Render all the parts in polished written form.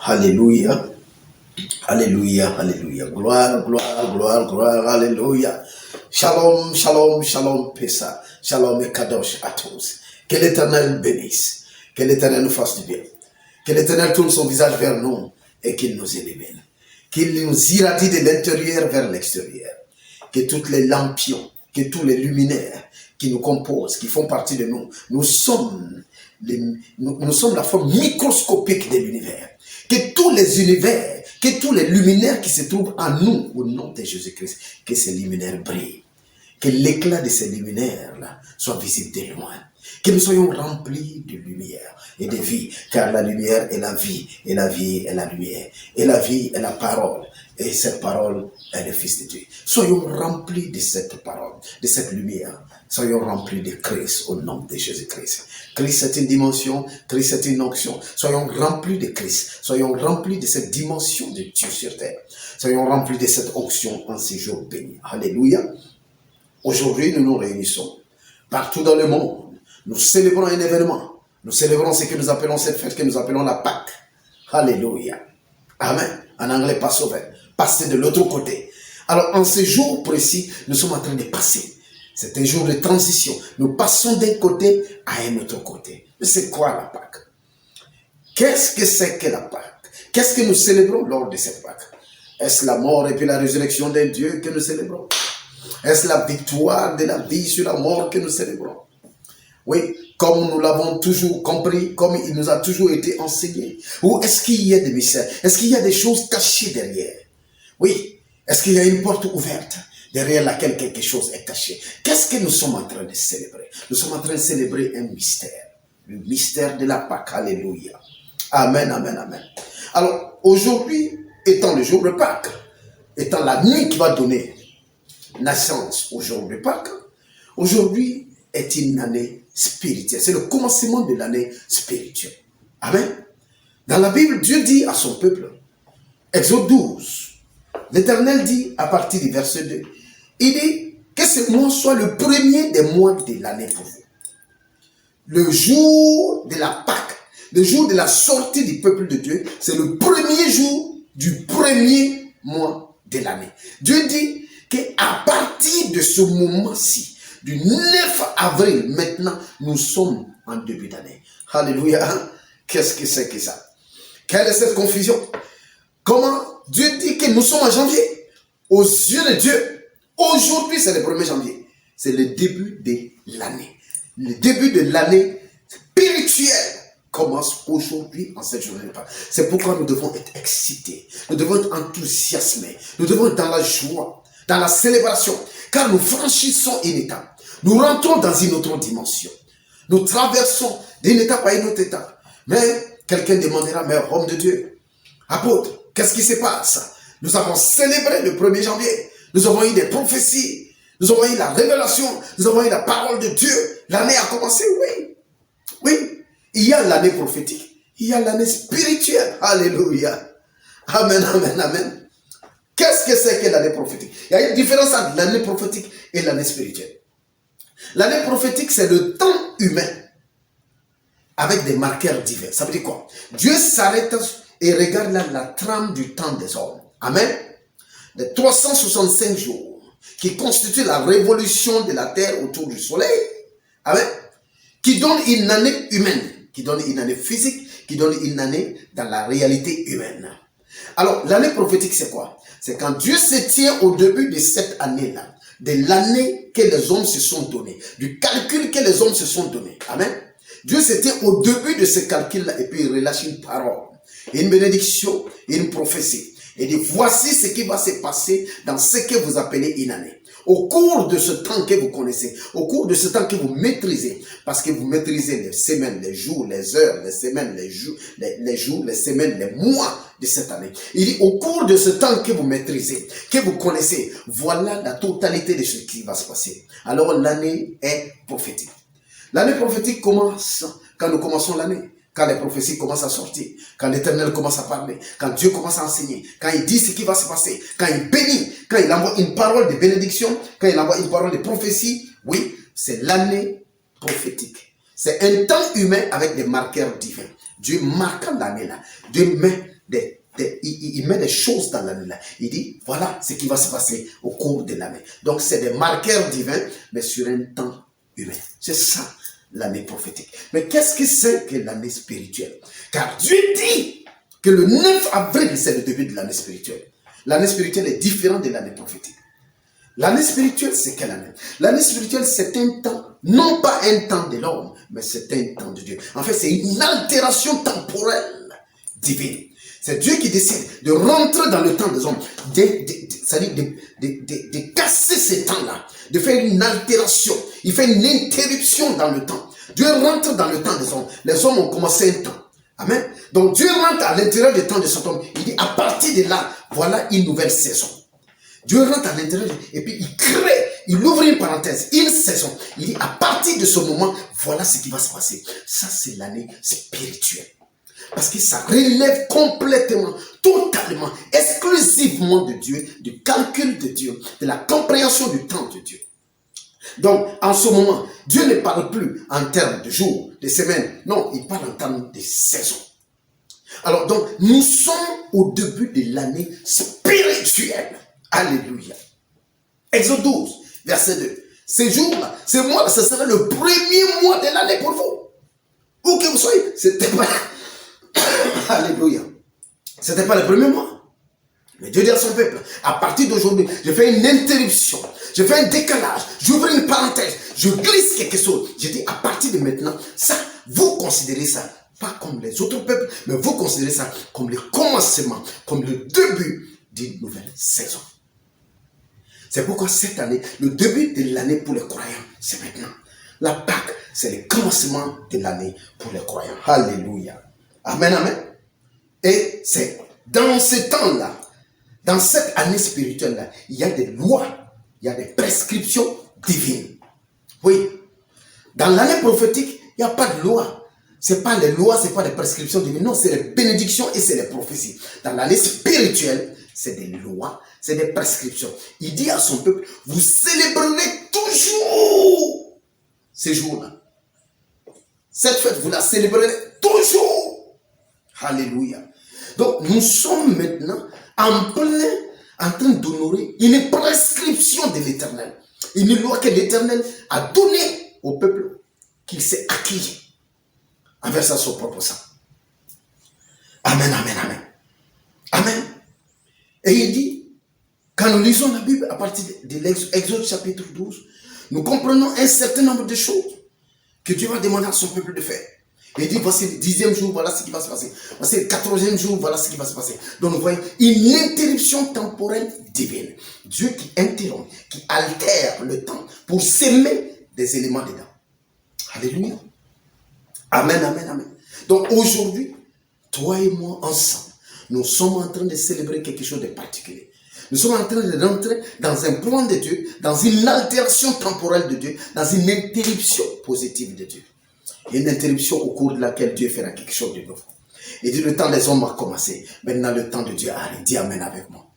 Alléluia. Alléluia. Alléluia. Gloire, gloire, gloire, gloire. Alléluia. Shalom, shalom, shalom, Pessa. Shalom et Kadosh à tous. Que l'Éternel bénisse. Que l'Éternel nous fasse du bien. Que l'Éternel tourne son visage vers nous et qu'il nous illumine. Qu'il nous irradie de l'intérieur vers l'extérieur. Que toutes les lampions, que tous les luminaires qui nous composent, qui font partie de nous, nous sommes la forme microscopique de l'univers. Que tous les univers, que tous les luminaires qui se trouvent en nous, au nom de Jésus-Christ, que ces luminaires brillent. Que l'éclat de ces luminaires-là soit visible de loin. Que nous soyons remplis de lumière et de vie, car la lumière est la vie, et la vie est la lumière, et la vie est la parole, et cette parole est le Fils de Dieu. Soyons remplis de cette parole, de cette lumière. Soyons remplis de Christ au nom de Jésus-Christ. Christ est une dimension, Christ est une onction. Soyons remplis de Christ, soyons remplis de cette dimension de Dieu sur terre. Soyons remplis de cette onction en ces jours bénis. Alléluia. Aujourd'hui, nous nous réunissons partout dans le monde. Nous célébrons un événement. Nous célébrons ce que nous appelons cette fête que nous appelons la Pâque. Alléluia. Amen. En anglais, Passover. Passer de l'autre côté. Alors, en ce jour précis, nous sommes en train de passer. C'est un jour de transition. Nous passons d'un côté à un autre côté. Mais c'est quoi la Pâque? Qu'est-ce que c'est que la Pâque? Qu'est-ce que nous célébrons lors de cette Pâque? Est-ce la mort et puis la résurrection d'un Dieu que nous célébrons? Est-ce la victoire de la vie sur la mort que nous célébrons? Oui, comme nous l'avons toujours compris, comme il nous a toujours été enseigné. Ou est-ce qu'il y a des mystères? Est-ce qu'il y a des choses cachées derrière? Oui, est-ce qu'il y a une porte ouverte derrière laquelle quelque chose est caché? Qu'est-ce que nous sommes en train de célébrer? Nous sommes en train de célébrer un mystère. Le mystère de la Pâque. Alléluia. Amen, amen, amen. Alors, aujourd'hui, étant le jour de Pâques, étant la nuit qui va donner naissance au jour de Pâques, aujourd'hui est une année spirituelle. C'est le commencement de l'année spirituelle. Amen. Dans la Bible, Dieu dit à son peuple, Exode 12, l'Éternel dit à partir du verset 2, il dit que ce mois soit le premier des mois de l'année pour vous. Le jour de la Pâque, le jour de la sortie du peuple de Dieu, c'est le premier jour du premier mois de l'année. Dieu dit qu'à partir de ce moment-ci, du 9 avril, maintenant, nous sommes en début d'année. Alléluia. Qu'est-ce que c'est que ça? Quelle est cette confusion? Comment Dieu dit que nous sommes en janvier? Aux yeux de Dieu, aujourd'hui, c'est le 1er janvier. C'est le début de l'année. Le début de l'année spirituelle commence aujourd'hui en cette journée de Pâques. C'est pourquoi nous devons être excités. Nous devons être enthousiasmés. Nous devons être dans la joie, dans la célébration, car nous franchissons une étape. Nous rentrons dans une autre dimension. Nous traversons d'une étape à une autre étape. Mais quelqu'un demandera, mais homme de Dieu, apôtre, qu'est-ce qui se passe? Nous avons célébré le 1er janvier. Nous avons eu des prophéties. Nous avons eu la révélation. Nous avons eu la parole de Dieu. L'année a commencé, oui. Oui. Il y a l'année prophétique. Il y a l'année spirituelle. Alléluia. Amen, amen, amen. Qu'est-ce que c'est que l'année prophétique? Il y a une différence entre l'année prophétique et l'année spirituelle. L'année prophétique, c'est le temps humain avec des marqueurs divers. Ça veut dire quoi? Dieu s'arrête et regarde là la trame du temps des hommes. Amen. Les 365 jours qui constituent la révolution de la terre autour du soleil. Amen. Qui donne une année humaine, qui donne une année physique, qui donne une année dans la réalité humaine. Alors, l'année prophétique, c'est quoi? C'est quand Dieu se tient au début de cette année-là, de l'année que les hommes se sont donnés, du calcul que les hommes se sont donnés. Amen. Dieu se tient au début de ce calcul-là et puis il relâche une parole, une bénédiction, une prophétie. Et dit, voici ce qui va se passer dans ce que vous appelez une année. Au cours de ce temps que vous connaissez, au cours de ce temps que vous maîtrisez, parce que vous maîtrisez les semaines, les jours, les heures, les semaines, les jours, les semaines, les mois de cette année. Il dit, au cours de ce temps que vous maîtrisez, que vous connaissez, voilà la totalité de ce qui va se passer. Alors l'année est prophétique. L'année prophétique commence quand nous commençons l'année. Quand les prophéties commencent à sortir, quand l'Éternel commence à parler, quand Dieu commence à enseigner, quand il dit ce qui va se passer, quand il bénit, quand il envoie une parole de bénédiction, quand il envoie une parole de prophétie, oui, c'est l'année prophétique. C'est un temps humain avec des marqueurs divins. Dieu marque l'année là. Dieu met il met des choses dans l'année là. Il dit, voilà ce qui va se passer au cours de l'année. Donc, c'est des marqueurs divins, mais sur un temps humain. C'est ça, l'année prophétique. Mais qu'est-ce que c'est que l'année spirituelle? Car Dieu dit que le 9 avril, c'est le début de l'année spirituelle. L'année spirituelle est différente de l'année prophétique. L'année spirituelle, c'est quelle année? L'année spirituelle, c'est un temps, non pas un temps de l'homme, mais c'est un temps de Dieu. En fait, c'est une altération temporelle divine. C'est Dieu qui décide de rentrer dans le temps des hommes, c'est-à-dire de casser ces temps-là, de faire une altération. Il fait une interruption dans le temps. Dieu rentre dans le temps des hommes. Les hommes ont commencé un temps. Amen. Donc Dieu rentre à l'intérieur du temps de cet homme. Il dit, à partir de là, voilà une nouvelle saison. Dieu rentre à l'intérieur et puis il crée, il ouvre une parenthèse, une saison. Il dit, à partir de ce moment, voilà ce qui va se passer. Ça, c'est l'année spirituelle. Parce que ça relève complètement, totalement, exclusivement de Dieu, du calcul de Dieu, de la compréhension du temps de Dieu. Donc, en ce moment, Dieu ne parle plus en termes de jours, de semaines. Non, il parle en termes de saisons. Alors, donc, nous sommes au début de l'année spirituelle. Alléluia. Exode 12, verset 2. Ces jours-là, ces mois-là, ce sera le premier mois de l'année pour vous. Où que vous soyez, c'était pas... Alléluia. C'était pas le premier mois. Mais Dieu dit à son peuple, à partir d'aujourd'hui, je fais une interruption, je fais un décalage, j'ouvre une parenthèse, je glisse quelque chose. Je dis, à partir de maintenant, ça, vous considérez ça, pas comme les autres peuples, mais vous considérez ça comme le commencement, comme le début d'une nouvelle saison. C'est pourquoi cette année, le début de l'année pour les croyants, c'est maintenant. La Pâque, c'est le commencement de l'année pour les croyants. Alléluia. Amen, amen. Et c'est dans ce temps-là, dans cette année spirituelle-là, il y a des lois, il y a des prescriptions divines. Oui. Dans l'année prophétique, il n'y a pas de loi. Ce n'est pas les lois, ce n'est pas les prescriptions divines. Non, c'est les bénédictions et c'est les prophéties. Dans l'année spirituelle, c'est des lois, c'est des prescriptions. Il dit à son peuple, vous célébrerez toujours ces jours-là. Cette fête, vous la célébrerez toujours. Alléluia. Donc, nous sommes maintenant en train d'honorer une prescription de l'Éternel. Une loi que l'Éternel a donnée au peuple qu'il s'est acquis en versant son propre sang. Amen, amen, amen. Amen. Et il dit, quand nous lisons la Bible à partir de l'Exode chapitre 12, nous comprenons un certain nombre de choses que Dieu va demander à son peuple de faire. Il dit, voici le 10e jour, voilà ce qui va se passer. Voici le 14e jour, voilà ce qui va se passer. Donc nous voyons une interruption temporelle divine. Dieu qui interrompt, qui altère le temps pour s'aimer des éléments dedans. Alléluia. Amen, amen, amen. Donc aujourd'hui, toi et moi ensemble, nous sommes en train de célébrer quelque chose de particulier. Nous sommes en train de rentrer dans un plan de Dieu, dans une altération temporelle de Dieu, dans une interruption positive de Dieu. Une interruption au cours de laquelle Dieu fera quelque chose de nouveau. Il dit, le temps des hommes a commencé. Maintenant, le temps de Dieu arrive. Dis amen avec moi.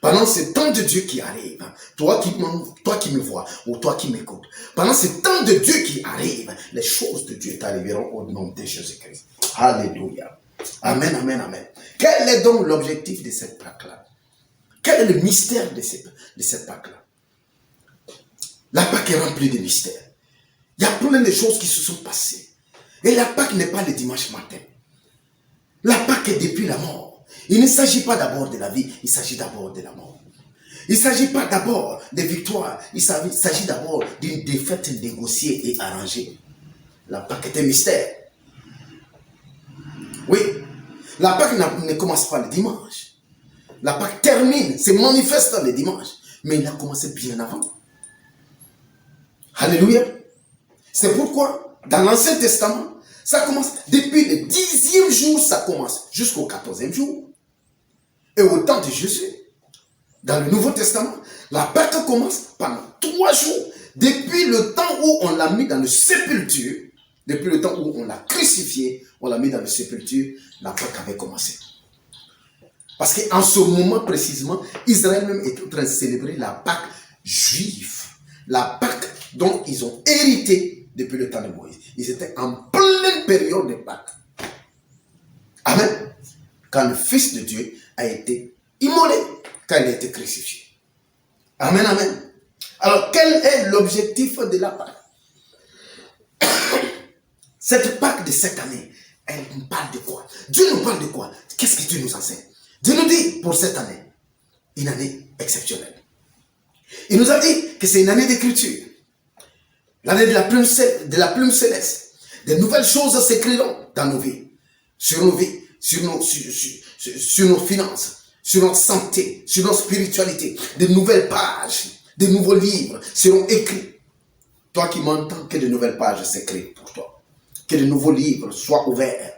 Pendant ce temps de Dieu qui arrive, toi qui me vois, ou toi qui m'écoutes, pendant ce temps de Dieu qui arrive, les choses de Dieu t'arriveront au nom de Jésus-Christ. Alléluia. Amen, amen, amen. Quel est donc l'objectif de cette Pâque-là? Quel est le mystère de cette Pâque-là? La Pâque est remplie de mystères. Il y a plein de choses qui se sont passées. Et la Pâque n'est pas le dimanche matin. La Pâque est depuis la mort. Il ne s'agit pas d'abord de la vie, il s'agit d'abord de la mort. Il ne s'agit pas d'abord de victoire, il s'agit d'abord d'une défaite négociée et arrangée. La Pâque est un mystère. Oui, la Pâque ne commence pas le dimanche. La Pâque termine, se manifeste le dimanche. Mais il a commencé bien avant. Alléluia. C'est pourquoi, dans l'Ancien Testament, ça commence depuis le 10e jour, ça commence jusqu'au 14e jour. Et au temps de Jésus, dans le Nouveau Testament, la Pâque commence pendant 3 jours. Depuis le temps où on l'a mis dans le sépulture, depuis le temps où on l'a crucifié, on l'a mis dans le sépulture, la Pâque avait commencé. Parce qu'en ce moment précisément, Israël même est en train de célébrer la Pâque juive. La Pâque dont ils ont hérité depuis le temps de Moïse. Ils étaient en pleine période de Pâques. Amen. quand le Fils de Dieu a été immolé, quand il a été crucifié. Amen, amen. Alors, quel est l'objectif de la Pâque? Cette Pâque de cette année, elle nous parle de quoi? Dieu nous parle de quoi? Qu'est-ce que Dieu nous enseigne? Dieu nous dit pour cette année, une année exceptionnelle. Il nous a dit que c'est une année d'écriture. L'année de la plume céleste. De nouvelles choses s'écriront dans nos vies, sur nos finances, sur notre santé, sur notre spiritualité. De nouvelles pages, de nouveaux livres seront écrits. Toi qui m'entends, que de nouvelles pages s'écrivent pour toi. Que de nouveaux livres soient ouverts.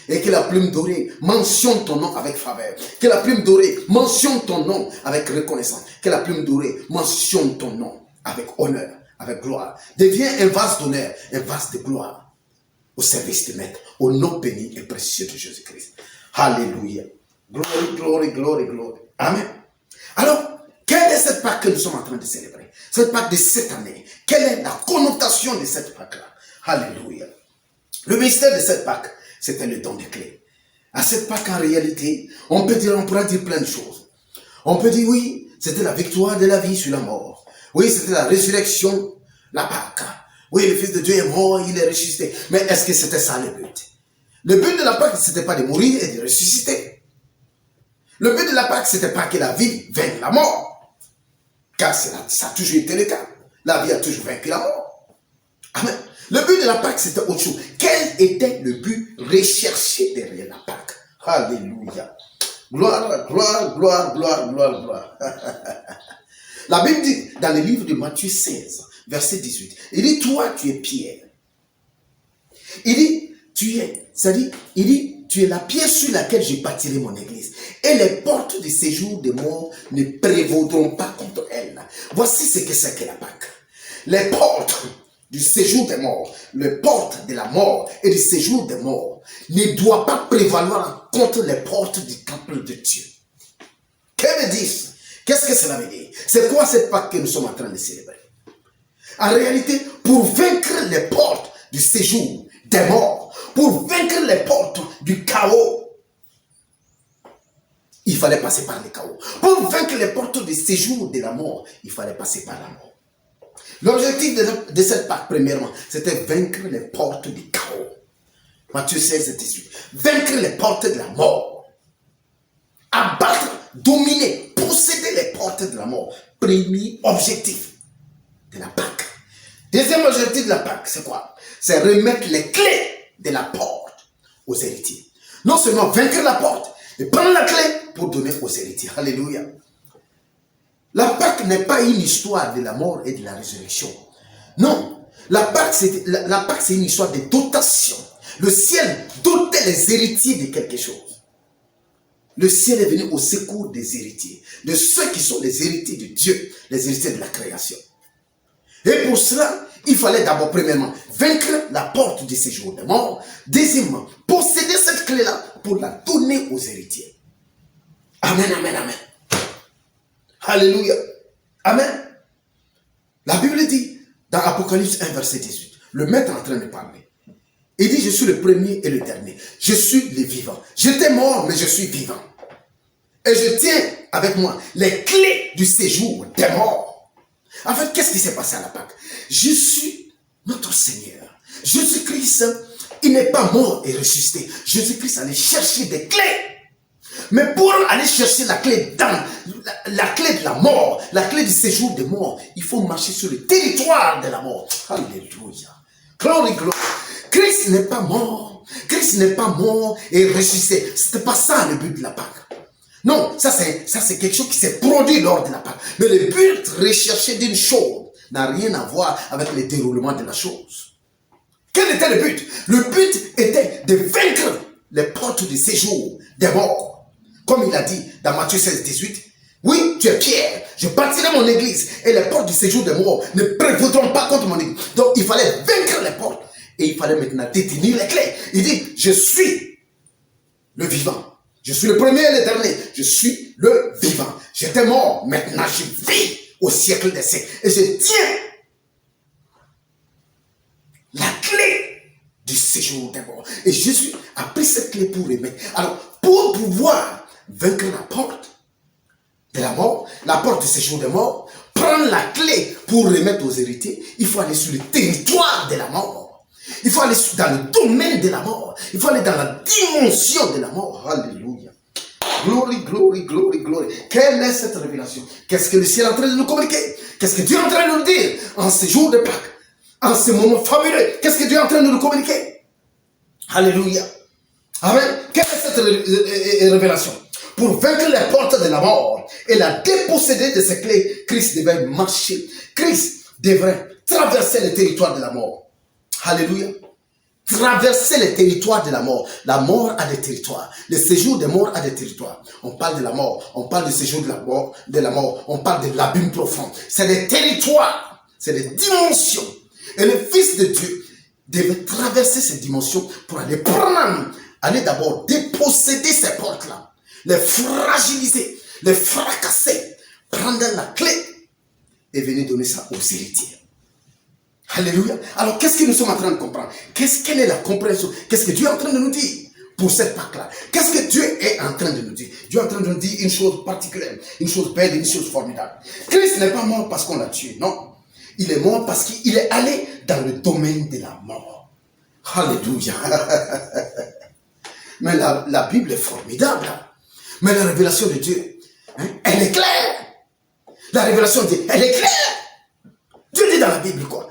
Et que la plume dorée mentionne ton nom avec faveur. Que la plume dorée mentionne ton nom avec reconnaissance. Que la plume dorée mentionne ton nom avec honneur, avec gloire. Deviens un vase d'honneur, un vase de gloire au service de Maître, au nom béni et précieux de Jésus-Christ. Alléluia. Glory, glory, glory, glory. Amen. Alors, quelle est cette Pâque que nous sommes en train de célébrer? Cette Pâque de cette année. Quelle est la connotation de cette Pâque-là? Alléluia. Le mystère de cette Pâque, c'était le don des clés. À cette Pâque, en réalité, on pourra dire plein de choses. On peut dire, oui, c'était la victoire de la vie sur la mort. Oui, c'était la résurrection, la Pâque. Oui, le Fils de Dieu est mort, il est ressuscité. Mais est-ce que c'était ça le but? Le but de la Pâque, c'était pas de mourir et de ressusciter. Le but de la Pâque, c'était pas que la vie vainque la mort. Car ça a toujours été le cas. La vie a toujours vaincu la mort. Amen. Le but de la Pâque, c'était autre chose. Quel était le but recherché derrière la Pâque? Alléluia. Gloire, gloire, gloire, gloire, gloire, gloire. La Bible dit, dans le livre de Matthieu 16, verset 18, il dit, toi, tu es Pierre. Il dit, tu es la pierre sur laquelle je bâtirai mon église. Et les portes du séjour des morts ne prévaudront pas contre elle. Voici ce que c'est que la Pâque. Les portes du séjour des morts, les portes de la mort et du séjour des morts ne doivent pas prévaloir contre les portes du temple de Dieu. Qu'elle me dise, qu'est-ce que cela veut dire? C'est quoi cette Pâque que nous sommes en train de célébrer? En réalité, pour vaincre les portes du séjour des morts, pour vaincre les portes du chaos, il fallait passer par le chaos. Pour vaincre les portes du séjour de la mort, il fallait passer par la mort. L'objectif de cette Pâque, premièrement, c'était vaincre les portes du chaos. Matthieu 16, 18. Vaincre les portes de la mort. Abattre, dominer, posséder les portes de la mort. Premier objectif de la Pâque. Deuxième objectif de la Pâque, c'est quoi? C'est remettre les clés de la porte aux héritiers. Non seulement vaincre la porte, mais prendre la clé pour donner aux héritiers. Alléluia. La Pâque n'est pas une histoire de la mort et de la résurrection. Non. La Pâque, c'est une histoire de dotation. Le ciel dotait les héritiers de quelque chose. Le ciel est venu au secours des héritiers, de ceux qui sont les héritiers de Dieu, les héritiers de la création. Et pour cela, il fallait d'abord, premièrement, vaincre la porte du séjour des morts. Deuxièmement, posséder cette clé-là pour la donner aux héritiers. Amen, amen, amen. Alléluia. Amen. La Bible dit, dans Apocalypse 1, verset 18, le maître est en train de parler. Il dit, je suis le premier et le dernier. Je suis le vivant. J'étais mort, mais je suis vivant. Et je tiens avec moi les clés du séjour des morts. En fait, qu'est-ce qui s'est passé à la Pâque? Jésus, notre Seigneur, Jésus-Christ, il n'est pas mort et ressuscité. Jésus-Christ allait chercher des clés. Mais pour aller chercher la clé dans la clé de la mort, la clé du séjour des morts, il faut marcher sur le territoire de la mort. Alléluia. Glory, glory. Christ n'est pas mort. Christ n'est pas mort et ressuscité. C'était pas ça le but de la Pâque. Non, ça c'est quelque chose qui s'est produit lors de la Pâque. Mais le but recherché d'une chose n'a rien à voir avec le déroulement de la chose. Quel était le but? Le but était de vaincre les portes du séjour des morts. Comme il a dit dans Matthieu 16, 18, oui, tu es Pierre, je bâtirai mon église et les portes du séjour des morts ne prévaudront pas contre mon église. Donc il fallait vaincre les portes et il fallait maintenant détenir les clés. Il dit, je suis le vivant. Je suis le premier et le dernier. Je suis le vivant. J'étais mort, maintenant je vis au siècle des siècles. Et je tiens la clé du séjour des morts. Et Jésus a pris cette clé pour remettre. Alors, pour pouvoir vaincre la porte de la mort, la porte du séjour des morts, prendre la clé pour remettre aux héritiers, il faut aller sur le territoire de la mort. Il faut aller dans le domaine de la mort. Il faut aller dans la dimension de la mort. Alléluia. Glory, glory, glory, glory. Quelle est cette révélation? Qu'est-ce que le ciel est en train de nous communiquer? Qu'est-ce que Dieu est en train de nous dire en ce jour de Pâques? En ce moment fabuleux? Qu'est-ce que Dieu est en train de nous communiquer? Alléluia. Amen. Quelle est cette révélation? Pour vaincre les portes de la mort et la déposséder de ses clés, Christ devait marcher. Christ devrait traverser le territoire de la mort. Alléluia. Traverser le territoire de la mort. La mort a des territoires. Le séjour des morts a des territoires. On parle de la mort. On parle du séjour de la mort. On parle de l'abîme profond. C'est des territoires. C'est des dimensions. Et le Fils de Dieu devait traverser ces dimensions pour aller prendre, aller d'abord déposséder ces portes-là, les fragiliser, les fracasser, prendre la clé et venir donner ça aux héritiers. Alléluia. Alors, qu'est-ce que nous sommes en train de comprendre? Quelle est la compréhension? Qu'est-ce que Dieu est en train de nous dire pour cette Pâque-là? Qu'est-ce que Dieu est en train de nous dire? Dieu est en train de nous dire une chose particulière, une chose belle, une chose formidable. Christ n'est pas mort parce qu'on l'a tué, non. Il est mort parce qu'il est allé dans le domaine de la mort. Alléluia. Mais la Bible est formidable. Mais la révélation de Dieu, elle est claire. La révélation de Dieu, elle est claire. Dieu dit dans la Bible quoi?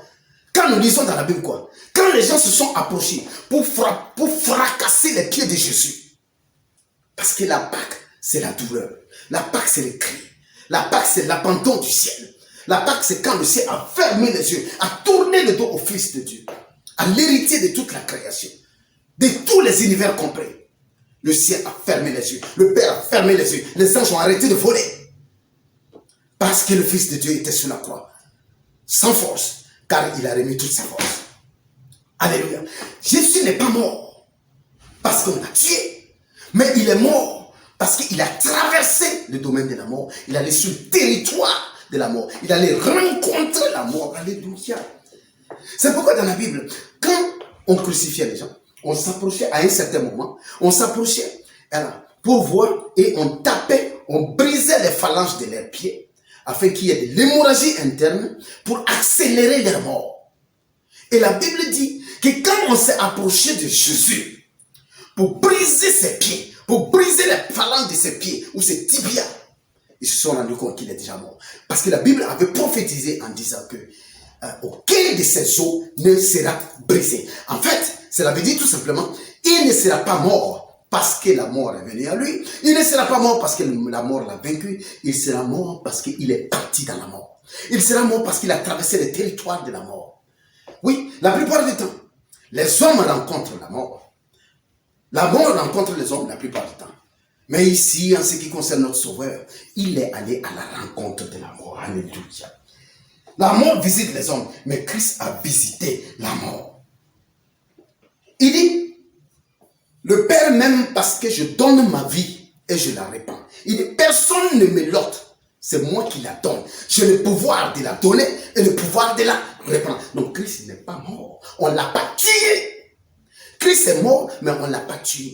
Quand nous lisons dans la Bible quoi? Quand les gens se sont approchés pour fracasser les pieds de Jésus. Parce que la Pâque, c'est la douleur. La Pâque, c'est le cri. La Pâque, c'est l'abandon du ciel. La Pâque, c'est quand le ciel a fermé les yeux, a tourné le dos au Fils de Dieu, à l'héritier de toute la création, de tous les univers compris. Le ciel a fermé les yeux. Le Père a fermé les yeux. Les anges ont arrêté de voler. Parce que le Fils de Dieu était sur la croix. Sans force. Car il a remis toutes ses forces. Alléluia. Jésus n'est pas mort parce qu'on l'a tué. Mais il est mort parce qu'il a traversé le domaine de la mort. Il allait sur le territoire de la mort. Il allait rencontrer la mort. Alléluia. C'est pourquoi dans la Bible, quand on crucifiait les gens, on s'approchait à un certain moment, on s'approchait pour voir et on tapait, on brisait les phalanges de leurs pieds afin qu'il y ait de l'hémorragie interne pour accélérer leur mort. Et la Bible dit que quand on s'est approché de Jésus pour briser ses pieds, pour briser les phalanges de ses pieds ou ses tibias, ils se sont rendus compte qu'il est déjà mort. Parce que la Bible avait prophétisé en disant que aucun de ses os ne sera brisé. En fait, cela veut dire tout simplement, il ne sera pas mort parce que la mort est venue à lui. Il ne sera pas mort parce que la mort l'a vaincu. Il sera mort parce qu'il est parti dans la mort. Il sera mort parce qu'il a traversé le territoire de la mort. Oui, la plupart du temps, les hommes rencontrent la mort. La mort rencontre les hommes la plupart du temps. Mais ici, en ce qui concerne notre Sauveur, il est allé à la rencontre de la mort. Alléluia. La mort visite les hommes, mais Christ a visité la mort. Il dit, le Père m'aime parce que je donne ma vie et je la répands. Il dit, personne ne me l'ôte, c'est moi qui la donne. J'ai le pouvoir de la donner et le pouvoir de la répandre. Donc Christ n'est pas mort, on ne l'a pas tué. Christ est mort, mais on ne l'a pas tué.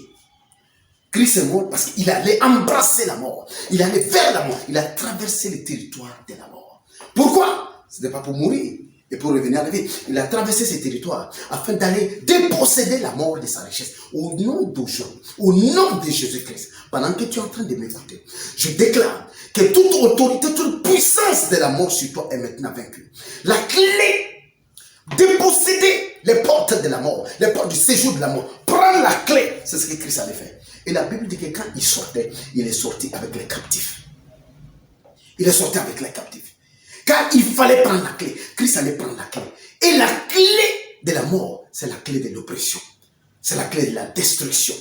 Christ est mort parce qu'il allait embrasser la mort. Il allait vers la mort. Il a traversé le territoire de la mort. Pourquoi? Ce n'est pas pour mourir et pour revenir à la vie. Il a traversé ce territoire afin d'aller déposséder la mort de sa richesse. Au nom d'aujourd'hui, au nom de Jésus-Christ, pendant que tu es en train de m'écouter, je déclare que toute autorité, toute puissance de la mort sur toi est maintenant vaincue. La clé, déposséder les portes de la mort, les portes du séjour de la mort. Prends la clé, c'est ce que Christ allait faire. Et la Bible dit que quand il sortait, il est sorti avec les captifs. Il est sorti avec les captifs. Car il fallait prendre la clé. Christ allait prendre la clé. Et la clé de la mort, c'est la clé de l'oppression. C'est la clé de la destruction.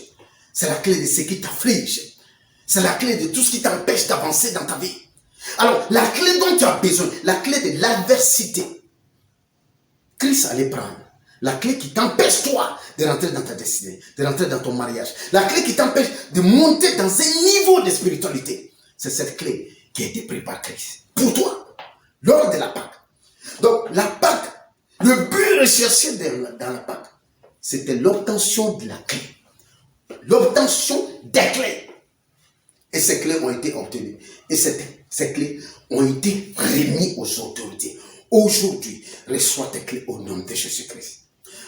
C'est la clé de ce qui t'afflige. C'est la clé de tout ce qui t'empêche d'avancer dans ta vie. Alors, la clé dont tu as besoin, la clé de l'adversité, Christ allait prendre. La clé qui t'empêche, toi, de rentrer dans ta destinée, de rentrer dans ton mariage. La clé qui t'empêche de monter dans un niveau de spiritualité. C'est cette clé qui a été prise par Christ. Pour toi. Lors de la Pâque. Donc, la Pâque, le but recherché dans la Pâque, c'était l'obtention de la clé. L'obtention des clés. Et ces clés ont été obtenues. Et ces clés ont été remises aux autorités. Aujourd'hui, reçois tes clés au nom de Jésus-Christ.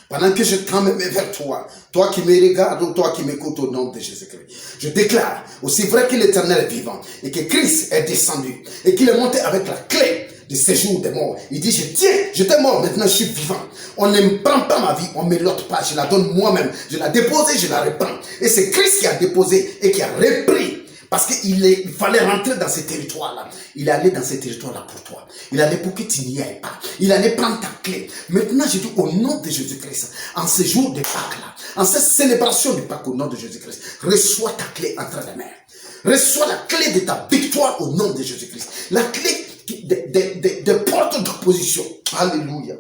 Pendant que je tends mes mains vers toi, toi qui me regardes ou toi qui m'écoutes au nom de Jésus-Christ, je déclare, aussi vrai que l'Éternel est vivant et que Christ est descendu et qu'il est monté avec la clé du séjour des morts. Il dit, j'étais mort, maintenant je suis vivant. On ne me prend pas ma vie, on ne me l'ôte pas, je la donne moi-même. Je la dépose et je la reprends. Et c'est Christ qui a déposé et qui a repris. Parce qu'il fallait rentrer dans ce territoire-là. Il allait dans ce territoire-là pour toi. Il allait pour que tu n'y ailles pas. Il allait prendre ta clé. Maintenant, je dis au nom de Jésus-Christ, en ce jour de Pâques-là, en cette célébration de Pâques au nom de Jésus-Christ, reçois ta clé entre les mains. Reçois la clé de ta victoire au nom de Jésus-Christ. La clé des portes d'opposition. Alléluia.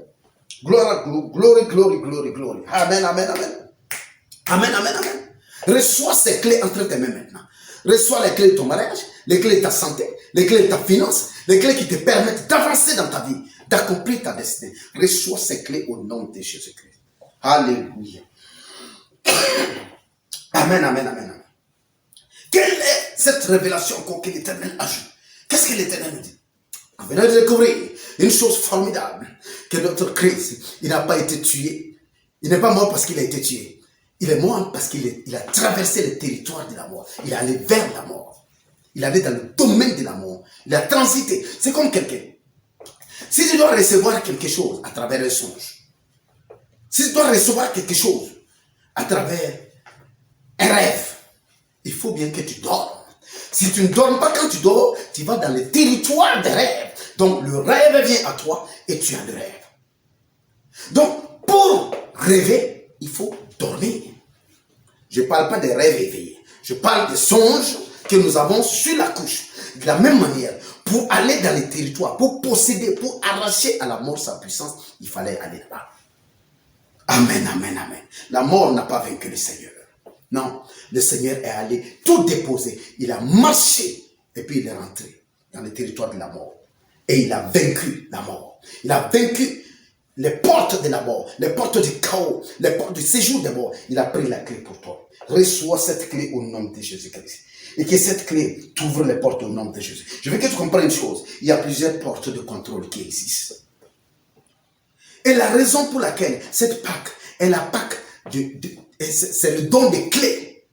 Gloire, glory, glory, glory, glory. Amen, amen, amen. Amen, amen, amen. Reçois ces clés entre tes mains maintenant. Reçois les clés de ton mariage, les clés de ta santé, les clés de ta finance, les clés qui te permettent d'avancer dans ta vie, d'accomplir ta destinée. Reçois ces clés au nom de Jésus-Christ. Alléluia. Amen, amen, amen, amen. Quelle est cette révélation encore que l'Éternel ajoute? Qu'est-ce que l'Éternel nous dit? On vient de découvrir une chose formidable, que notre Christ, il n'a pas été tué. Il n'est pas mort parce qu'il a été tué. Il est mort parce qu'il a traversé le territoire de la mort. Il est allé vers la mort. Il est allé dans le domaine de la mort. Il a transité. C'est comme quelqu'un. Si tu dois recevoir quelque chose à travers un songe, si tu dois recevoir quelque chose à travers un rêve, il faut bien que tu dormes. Si tu ne dors pas quand tu dors, tu vas dans le territoire des rêves. Donc le rêve vient à toi et tu as le rêve. Donc pour rêver, il faut dormir. Je ne parle pas des rêves éveillés. Je parle des songes que nous avons sur la couche. De la même manière, pour aller dans les territoires, pour posséder, pour arracher à la mort sa puissance, il fallait aller là. Amen, amen, amen. La mort n'a pas vaincu le Seigneur. Non, le Seigneur est allé tout déposer. Il a marché et puis il est rentré dans le territoire de la mort. Et il a vaincu la mort. Il a vaincu les portes de la mort, les portes du chaos, les portes du séjour des morts. Il a pris la clé pour toi. Reçois cette clé au nom de Jésus-Christ. Et que cette clé t'ouvre les portes au nom de Jésus. Je veux que tu comprennes une chose. Il y a plusieurs portes de contrôle qui existent. Et la raison pour laquelle cette Pâque est la Pâque, c'est le don des clés.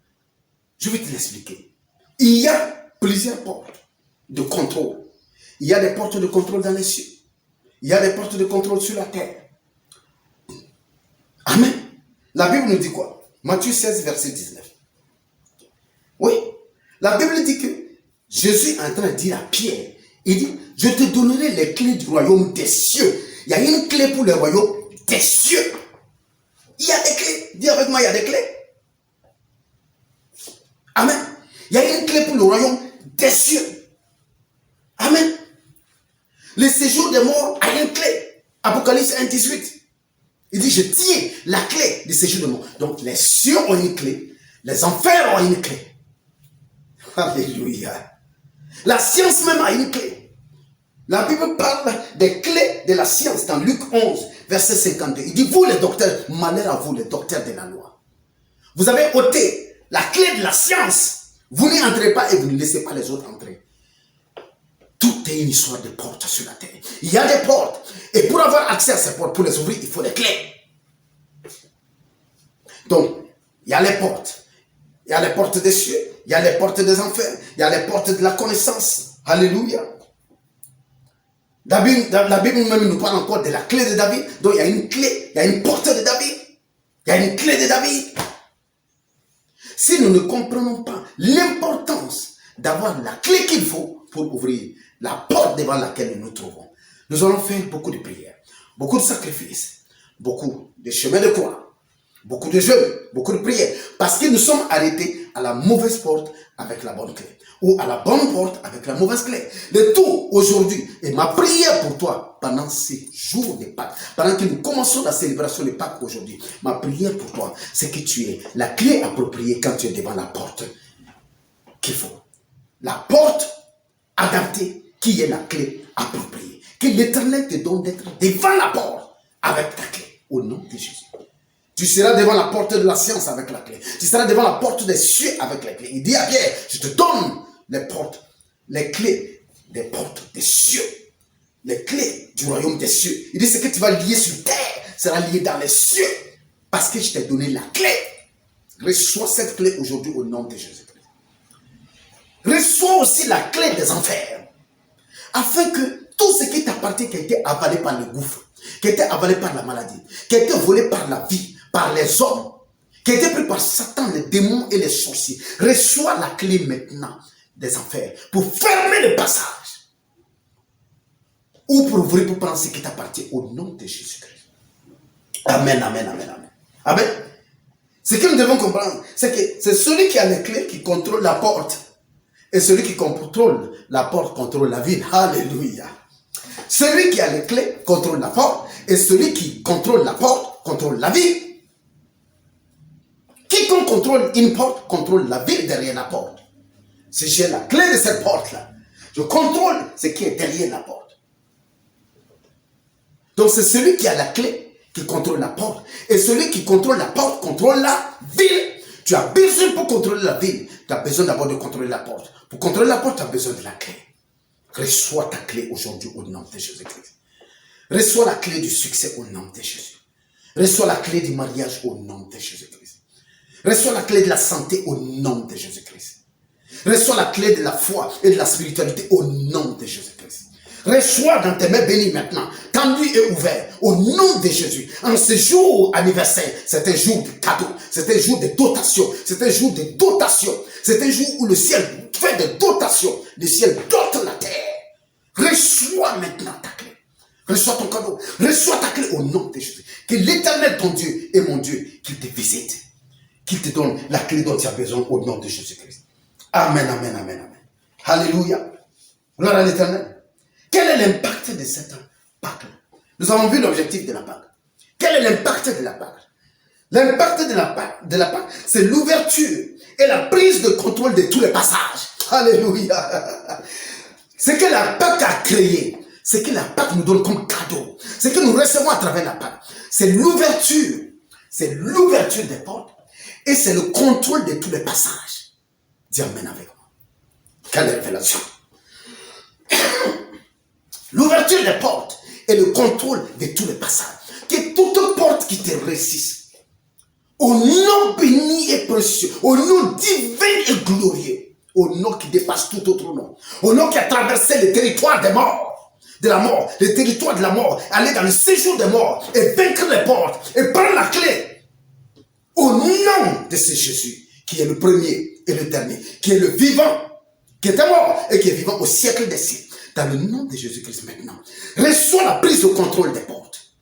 Je vais te l'expliquer. Il y a plusieurs portes de contrôle. Il y a des portes de contrôle dans les cieux. Il y a des portes de contrôle sur la terre. Amen. La Bible nous dit quoi? Matthieu 16, verset 19. Oui. La Bible dit que Jésus est en train de dire à Pierre, il dit, je te donnerai les clés du royaume des cieux. Il y a une clé pour le royaume des cieux. Il y a des clés. Dis avec moi, il y a des clés. Amen. Il y a une clé pour le royaume des cieux. Amen. Le séjour des morts a une clé. Apocalypse 1, 18. Il dit, je tiens la clé du séjour des morts. Donc, les cieux ont une clé. Les enfers ont une clé. Alléluia. La science même a une clé. La Bible parle des clés de la science dans Luc 11, verset 52. Il dit, vous les docteurs, malheur à vous les docteurs de la loi. Vous avez ôté la clé de la science. Vous n'y entrez pas et vous ne laissez pas les autres entrer. Tout est une histoire de portes sur la terre. Il y a des portes. Et pour avoir accès à ces portes, pour les ouvrir, il faut des clés. Donc, il y a les portes. Il y a les portes des cieux. Il y a les portes des enfers. Il y a les portes de la connaissance. Alléluia. La Bible même nous parle encore de la clé de David. Donc, il y a une clé. Il y a une porte de David. Il y a une clé de David. Si nous ne comprenons pas l'importance d'avoir la clé qu'il faut pour ouvrir la porte devant laquelle nous nous trouvons, nous allons faire beaucoup de prières, beaucoup de sacrifices, beaucoup de chemins de croix, beaucoup de jeûnes, beaucoup de prières, parce que nous sommes arrêtés à la mauvaise porte avec la bonne clé, ou à la bonne porte avec la mauvaise clé. Le tout aujourd'hui, et ma prière pour toi pendant ces jours de Pâques, pendant que nous commençons la célébration de Pâques aujourd'hui, ma prière pour toi, c'est que tu aies la clé appropriée quand tu es devant la porte qu'il faut. La porte adaptée qui est la clé appropriée. Que l'Éternel te donne d'être devant la porte avec ta clé. Au nom de Jésus. Tu seras devant la porte de la science avec la clé. Tu seras devant la porte des cieux avec la clé. Il dit à Pierre, je te donne les clés des portes des cieux. Les clés du royaume des cieux. Il dit, ce que tu vas lier sur terre sera lié dans les cieux. Parce que je t'ai donné la clé. Reçois cette clé aujourd'hui au nom de Jésus-Christ. Reçois aussi la clé des enfers. Afin que tout ce qui t'appartient, qui a été avalé par le gouffre, qui a été avalé par la maladie, qui a été volé par la vie, par les hommes, qui a été pris par Satan, les démons et les sorciers, reçois la clé maintenant des enfers pour fermer le passage. Ou pour ouvrir, pour prendre ce qui t'appartient au nom de Jésus-Christ. Amen, amen, amen, amen. Amen. Ce que nous devons comprendre, c'est que c'est celui qui a les clés qui contrôle la porte. Et celui qui contrôle la porte contrôle la ville. Alléluia. Celui qui a les clés contrôle la porte. Et celui qui contrôle la porte contrôle la ville. Quiconque contrôle une porte contrôle la ville derrière la porte. Si j'ai la clé de cette porte-là, je contrôle ce qui est derrière la porte. Donc c'est celui qui a la clé qui contrôle la porte. Et celui qui contrôle la porte contrôle la ville. Tu as besoin pour contrôler la ville. Tu as besoin d'abord de contrôler la porte. Pour contrôler la porte, tu as besoin de la clé. Reçois ta clé aujourd'hui au nom de Jésus-Christ. Reçois la clé du succès au nom de Jésus. Reçois la clé du mariage au nom de Jésus-Christ. Reçois la clé de la santé au nom de Jésus-Christ. Reçois la clé de la foi et de la spiritualité au nom de Jésus-Christ. Reçois dans tes mains bénies maintenant, tendu et ouvert, au nom de Jésus. En ce jour anniversaire, c'est un jour de cadeau, c'est un jour de dotation, c'est un jour de dotation, c'est un jour où le ciel fait des dotations, le ciel dote la terre. Reçois maintenant ta clé, reçois ton cadeau, reçois ta clé au nom de Jésus. Que l'Éternel, ton Dieu, et mon Dieu, qu'il te visite, qu'il te donne la clé dont tu as besoin au nom de Jésus-Christ. Amen, amen, amen, amen. Alléluia. Gloire à l'Éternel. Quel est l'impact de cette Pâque? Nous avons vu l'objectif de la Pâque. Quel est l'impact de la Pâque? L'impact de la Pâque, c'est l'ouverture et la prise de contrôle de tous les passages. Alléluia. Ce que la Pâque a créé, ce que la Pâque nous donne comme cadeau, ce que nous recevons à travers la Pâque, c'est l'ouverture des portes et c'est le contrôle de tous les passages. Dis amen avec moi. Quelle révélation. L'ouverture des portes et le contrôle de tous les passages. Que toute porte qui te réussisse, au nom béni et précieux, au nom divin et glorieux, au nom qui dépasse tout autre nom, au nom qui a traversé le territoire des morts, de la mort, le territoire de la mort, aller dans le séjour des morts et vaincre les portes et prendre la clé. Au nom de ce Jésus, qui est le premier et le dernier, qui est le vivant, qui était mort et qui est vivant au siècle des siècles. Dans le nom de Jésus-Christ maintenant, reçois la prise de contrôle des portes.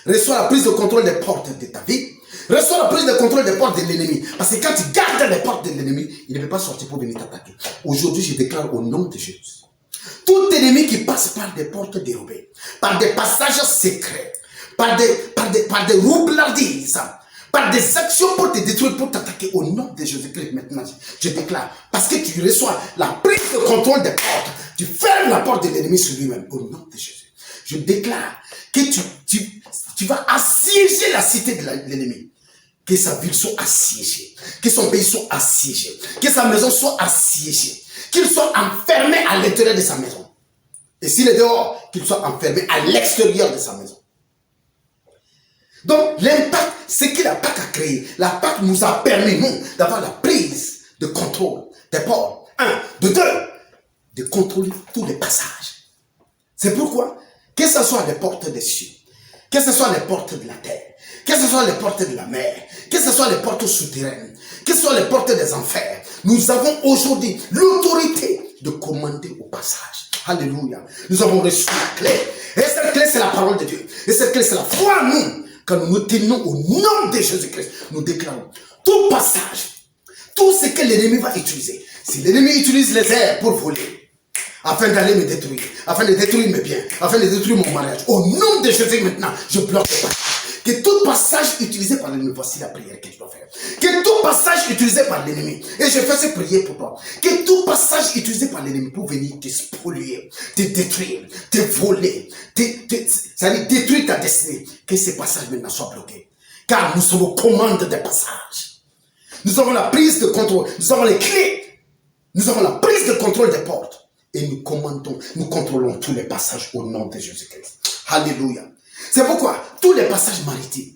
Reçois la prise de contrôle des portes de ta vie. Reçois la prise de contrôle des portes de l'ennemi. Parce que quand tu gardes les portes de l'ennemi, il ne peut pas sortir pour venir t'attaquer. Aujourd'hui, je déclare au nom de Jésus. Tout ennemi qui passe par des portes dérobées, par des passages secrets, par des roublardises, par des actions pour te détruire, pour t'attaquer au nom de Jésus-Christ maintenant, je déclare, parce que tu reçois la prise de contrôle des portes, tu fermes la porte de l'ennemi sur lui-même, au nom de Jésus. Je déclare que tu vas assiéger la cité de l'ennemi, que sa ville soit assiégée, que son pays soit assiégé, que sa maison soit assiégée, qu'il soit enfermé à l'intérieur de sa maison. Et s'il est dehors, qu'il soit enfermé à l'extérieur de sa maison. Donc, l'impact, c'est que la Pâque a créé. La Pâque nous a permis, nous, d'avoir la prise de contrôle des portes. De contrôler tous les passages. C'est pourquoi, que ce soit les portes des cieux, que ce soit les portes de la terre, que ce soit les portes de la mer, que ce soit les portes souterraines, que ce soit les portes des enfers, nous avons aujourd'hui l'autorité de commander au passage. Alléluia. Nous avons reçu la clé. Et cette clé, c'est la parole de Dieu. Et cette clé, c'est la foi en nous. Quand nous nous tenons au nom de Jésus-Christ, nous déclarons tout passage, tout ce que l'ennemi va utiliser. Si l'ennemi utilise les airs pour voler, afin d'aller me détruire, afin de détruire mes biens, afin de détruire mon mariage, au nom de Jésus maintenant, je bloque le passage. Que tout passage utilisé par l'ennemi, voici la prière que tu dois faire. Que tout passage utilisé par l'ennemi, et je fais cette prière pour toi, que tout passage utilisé par l'ennemi pour venir te spolier, te détruire, te voler, c'est-à-dire détruire ta destinée, que ces passages maintenant soient bloqués. Car nous sommes aux commandes des passages. Nous avons la prise de contrôle, nous avons les clés Nous avons la prise de contrôle des portes. Et nous commandons, nous contrôlons tous les passages au nom de Jésus-Christ. Alléluia. C'est pourquoi tous les passages maritimes,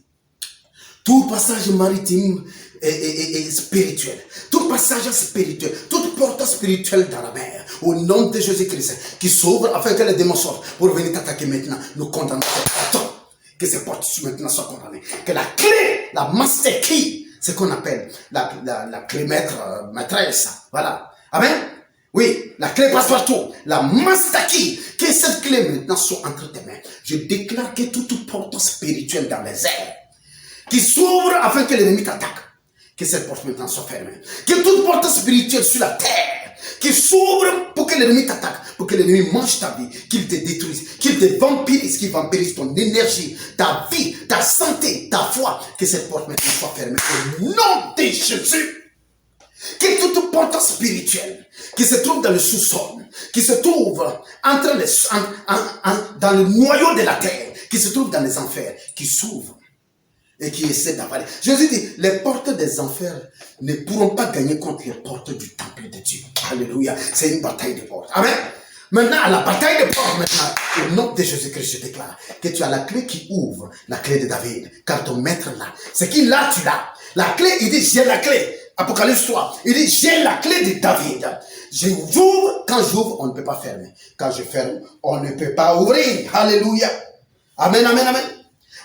tout passage maritime et spirituel, tout passage spirituel, toute porte spirituelle dans la mer, au nom de Jésus-Christ, qui s'ouvre afin que les démons sortent pour venir t'attaquer maintenant, nous condamnons ces portes. Que ces portes maintenant soient condamnées. Que la clé, la master key, c'est qu'on appelle la clé maîtresse. Voilà. Amen. Oui, la clé passe partout. La master key, que cette clé maintenant soit entre tes mains. Je déclare que toute porte spirituelle dans les airs, qui s'ouvre afin que l'ennemi t'attaque, que cette porte maintenant soit fermée. Que toute porte spirituelle sur la terre, qui s'ouvre pour que l'ennemi t'attaque, pour que l'ennemi mange ta vie, qu'il te détruise, qu'il te vampirise, qu'il vampirise ton énergie, ta vie, ta santé, ta foi, que cette porte maintenant soit fermée. Au nom de Jésus. Que toute porte spirituelle qui se trouve dans le sous-sol, qui se trouve entre dans le noyau de la terre, qui se trouve dans les enfers, qui s'ouvre et qui essaie d'avaler. Jésus dit, les portes des enfers ne pourront pas gagner contre les portes du temple de Dieu. Alléluia. C'est une bataille de portes. Amen. Maintenant, à la bataille des portes, maintenant, au nom de Jésus-Christ, je déclare que tu as la clé qui ouvre, la clé de David, car ton maître là, c'est qui là tu l'as. La clé, il dit, j'ai la clé. Apocalypse 3, il dit, j'ai la clé de David. J'ouvre, quand j'ouvre, on ne peut pas fermer. Quand je ferme, on ne peut pas ouvrir. Alléluia. Amen, amen, amen.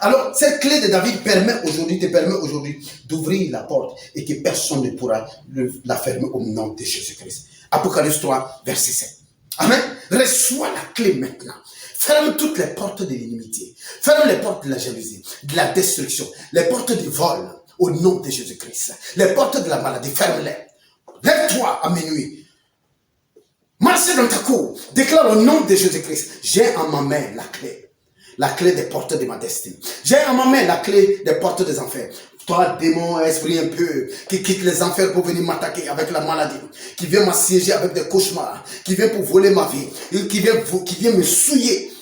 Alors, cette clé de David te permet aujourd'hui d'ouvrir la porte et que personne ne pourra la fermer au nom de Jésus-Christ. Apocalypse 3, verset 7. Amen. Reçois la clé maintenant. Ferme toutes les portes de l'inimitié. Ferme les portes de la jalousie, de la destruction, les portes du vol. Au nom de Jésus-Christ. Les portes de la maladie, ferme-les. Lève-toi à minuit. Marche dans ta cour. Déclare au nom de Jésus-Christ. J'ai en ma main la clé. La clé des portes de ma destinée. J'ai en ma main la clé des portes des enfers. Toi, démon, esprit un peu, qui quitte les enfers pour venir m'attaquer avec la maladie, qui vient m'assiéger avec des cauchemars, qui vient pour voler ma vie, qui vient me souiller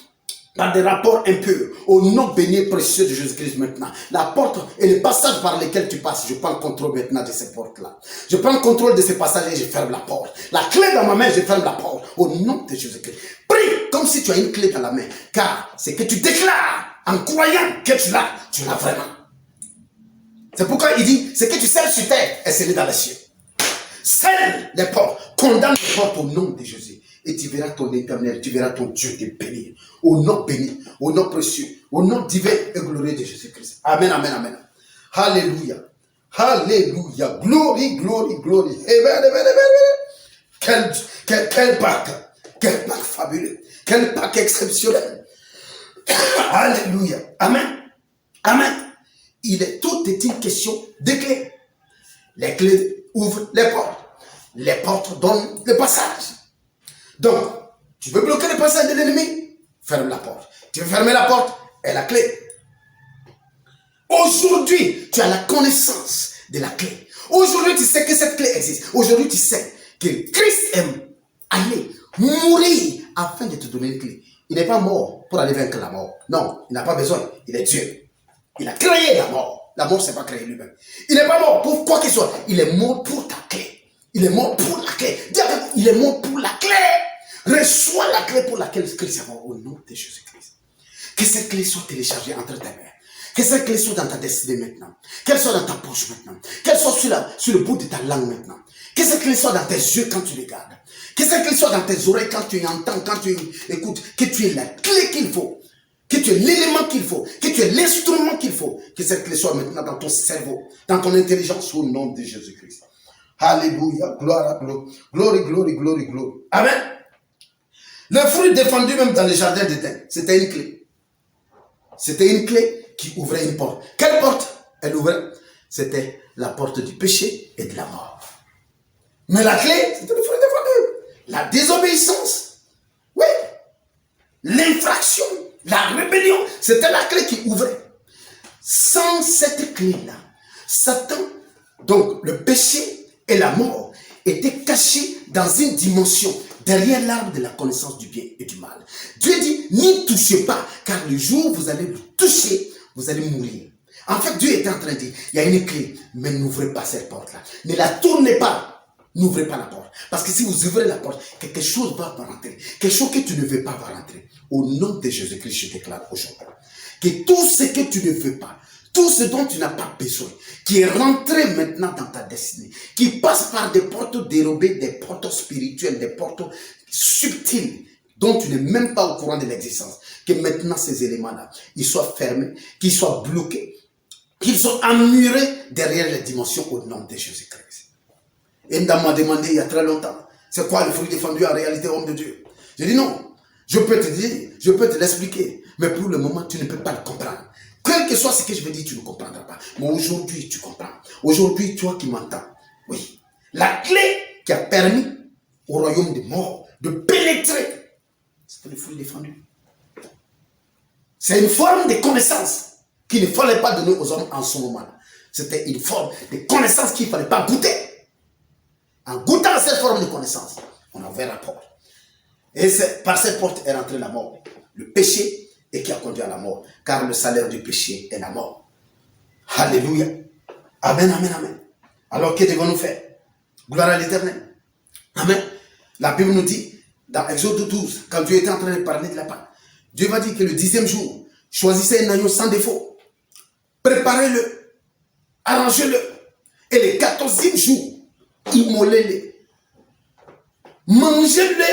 par des rapports impurs, au nom béni et précieux de Jésus-Christ maintenant. La porte et le passage par lequel tu passes, je prends le contrôle maintenant de ces portes-là. Je prends le contrôle de ces passages et je ferme la porte. La clé dans ma main, je ferme la porte, au nom de Jésus-Christ. Prie comme si tu as une clé dans la main, car c'est que tu déclares en croyant que tu l'as vraiment. C'est pourquoi il dit, ce que tu scelles sur terre est scellé dans les cieux. Scelle les portes, condamne les portes au nom de Jésus. Et tu verras ton éternel, tu verras ton Dieu te bénir. Au nom béni, au nom précieux, au nom divin et glorieux de Jésus-Christ. Amen, amen, amen. Alléluia. Alléluia. Glory, glory, glory. Amen, amen, amen. Quel Pâques. Quel Pâques fabuleux. Quel Pâques exceptionnel. Alléluia. Amen. Amen. Tout est une question de clés. Les clés ouvrent les portes. Les portes donnent le passage. Donc, tu veux bloquer le passage de l'ennemi? Ferme la porte. Tu veux fermer la porte? Et la clé. Aujourd'hui, tu as la connaissance de la clé. Aujourd'hui, tu sais que cette clé existe. Aujourd'hui, tu sais que Christ aime aller mourir afin de te donner une clé. Il n'est pas mort pour aller vaincre la mort. Non, il n'a pas besoin. Il est Dieu. Il a créé la mort. La mort, c'est pas créé lui-même. Il n'est pas mort pour quoi qu'il soit. Il est mort pour ta clé. Il est mort pour la clé. Dis avec moi, il est mort pour la clé. Reçois la clé pour laquelle Christ est mort au nom de Jésus-Christ. Que cette clé soit téléchargée entre tes mains. Que cette clé soit dans ta destinée maintenant. Qu'elle soit dans ta poche maintenant. Qu'elle soit sur le bout de ta langue maintenant. Que cette clé soit dans tes yeux quand tu regardes. Que cette clé soit dans tes oreilles quand tu entends, quand tu écoutes. Que tu aies la clé qu'il faut. Que tu aies l'élément qu'il faut. Que tu aies l'instrument qu'il faut. Que cette clé soit maintenant dans ton cerveau. Dans ton intelligence au nom de Jésus-Christ. Alléluia. Gloire, glory, glory, glory, glory. Amen. Le fruit défendu même dans le jardin d'Éden, c'était une clé. C'était une clé qui ouvrait une porte. Quelle porte elle ouvrait? C'était la porte du péché et de la mort. Mais la clé, c'était le fruit défendu. La désobéissance. Oui. L'infraction. La rébellion. C'était la clé qui ouvrait. Sans cette clé-là, Satan, donc le péché et la mort, étaient cachés dans une dimension derrière l'arbre de la connaissance du bien et du mal. Dieu dit, n'y touchez pas, car le jour où vous allez le toucher, vous allez mourir. En fait, Dieu est en train de dire, il y a une clé, mais n'ouvrez pas cette porte-là. Ne la tournez pas. n'ouvrez pas la porte. Parce que si vous ouvrez la porte, quelque chose va rentrer. Quelque chose que tu ne veux pas va rentrer. Au nom de Jésus-Christ, je déclare aujourd'hui que tout ce que tu ne veux pas, tout ce dont tu n'as pas besoin, qui est rentré maintenant dans ta destinée, qui passe par des portes dérobées, des portes spirituelles, des portes subtiles, dont tu n'es même pas au courant de l'existence, que maintenant ces éléments-là, ils soient fermés, qu'ils soient bloqués, qu'ils soient emmurés derrière les dimensions au nom de Jésus-Christ. Et Ndam m'a demandé il y a très longtemps, c'est quoi le fruit défendu en réalité, homme de Dieu? J'ai dit non, je peux te dire, je peux te l'expliquer, mais pour le moment, tu ne peux pas le comprendre. Quel que soit ce que je vais dire, tu ne comprendras pas. Mais aujourd'hui, tu comprends. Aujourd'hui, toi qui m'entends, oui, la clé qui a permis au royaume des morts de pénétrer, c'était le fruit défendu. C'est une forme de connaissance qu'il ne fallait pas donner aux hommes en ce moment. C'était une forme de connaissance qu'il ne fallait pas goûter. En goûtant cette forme de connaissance, on a ouvert la porte. Et par cette porte est rentrée la mort. Le péché et qui a conduit à la mort. Car le salaire du péché est la mort. Alléluia. Amen, amen, amen. Alors que devons-nous faire? Gloire à l'Éternel. Amen. La Bible nous dit, dans Exode 12, quand Dieu était en train de parler de la Pâque, Dieu va dire que le 10e jour, choisissez un agneau sans défaut. Préparez-le. Arrangez-le. Et le 14e jour, immolez-le. Mangez-le